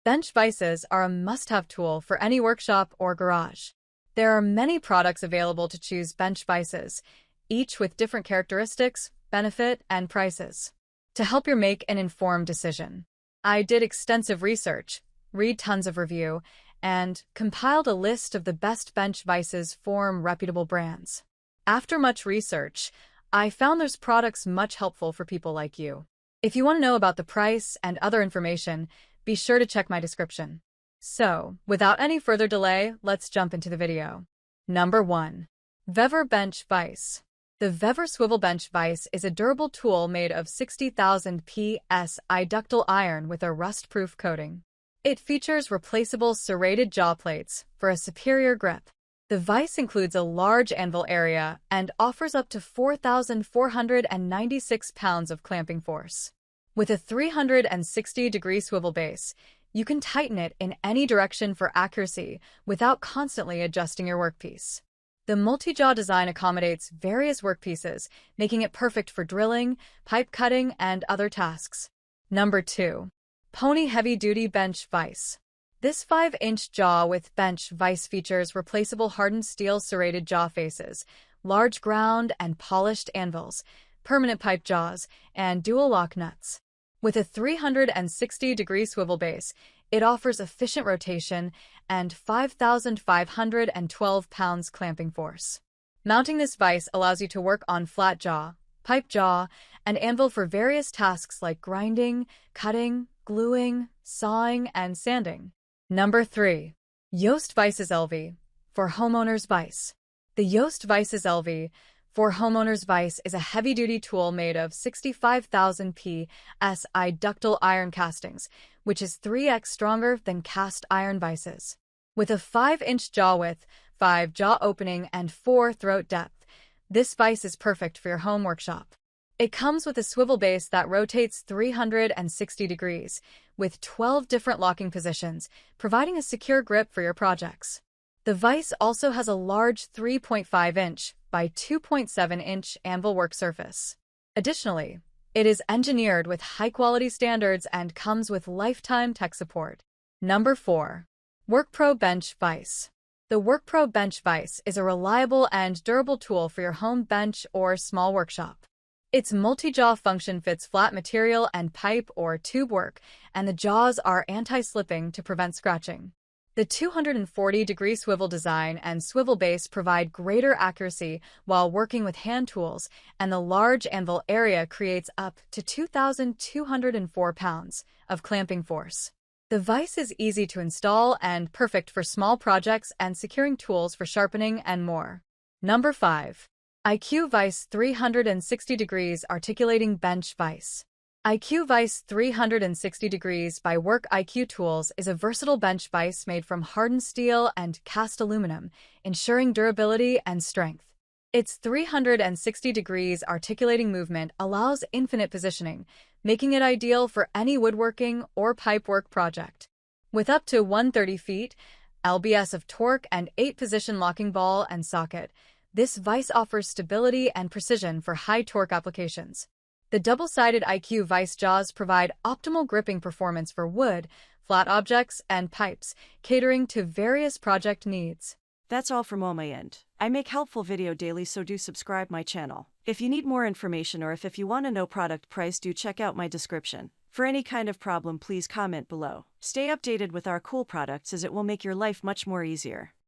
Bench vises are a must-have tool for any workshop or garage. There are many products available to choose bench vises, each with different characteristics, benefit, and prices. To help you make an informed decision, I did extensive research, read tons of review, and compiled a list of the best bench vises from reputable brands. After much research, I found those products much helpful for people like you. If you want to know about the price and other information, be sure to check my description. So, without any further delay, let's jump into the video. Number 1. Vises Bench Vise. The Vises Swivel Bench Vise is a durable tool made of 60,000 psi ductile iron with a rust-proof coating. It features replaceable serrated jaw plates for a superior grip. The vise includes a large anvil area and offers up to 4,496 pounds of clamping force. With a 360-degree swivel base, you can tighten it in any direction for accuracy without constantly adjusting your workpiece. The multi-jaw design accommodates various workpieces, making it perfect for drilling, pipe cutting, and other tasks. Number 2. Pony Heavy Duty Bench Vise. This 5-inch jaw with bench vise features replaceable hardened steel serrated jaw faces, large ground and polished anvils, permanent pipe jaws, and dual lock nuts. With a 360-degree swivel base, it offers efficient rotation and 5,512 pounds clamping force. Mounting this vise allows you to work on flat jaw, pipe jaw, and anvil for various tasks like grinding, cutting, gluing, sawing, and sanding. Number 3. Yoast Vises LV for Homeowner's Vise. The Yoast Vises LV for Homeowner's Vise is a heavy-duty tool made of 65,000 psi ductile iron castings, which is 3x stronger than cast iron vises. With a 5-inch jaw width, 5 jaw opening, and 4 throat depth, this vise is perfect for your home workshop. It comes with a swivel base that rotates 360 degrees, with 12 different locking positions, providing a secure grip for your projects. The vise also has a large 3.5-inch by 2.7-inch anvil work surface. Additionally, it is engineered with high-quality standards and comes with lifetime tech support. Number 4. WorkPro Bench Vise. The WorkPro Bench Vise is a reliable and durable tool for your home bench or small workshop. Its multi-jaw function fits flat material and pipe or tube work, and the jaws are anti-slipping to prevent scratching. The 240-degree swivel design and swivel base provide greater accuracy while working with hand tools, and the large anvil area creates up to 2,204 pounds of clamping force. The vise is easy to install and perfect for small projects and securing tools for sharpening and more. Number 5. IQ Vise 360 Degrees Articulating Bench Vise. IQ Vise 360 Degrees by Work IQ Tools is a versatile bench vise made from hardened steel and cast aluminum, ensuring durability and strength. Its 360 degrees articulating movement allows infinite positioning, making it ideal for any woodworking or pipework project. With up to 130 feet, lbs of torque and 8-position locking ball and socket, this vise offers stability and precision for high-torque applications. The double-sided IQ vise jaws provide optimal gripping performance for wood, flat objects, and pipes, catering to various project needs. That's all from my end. I make helpful video daily, so do subscribe my channel. If you need more information or if you want to know product price, do check out my description. For any kind of problem, please comment below. Stay updated with our cool products as it will make your life much more easier.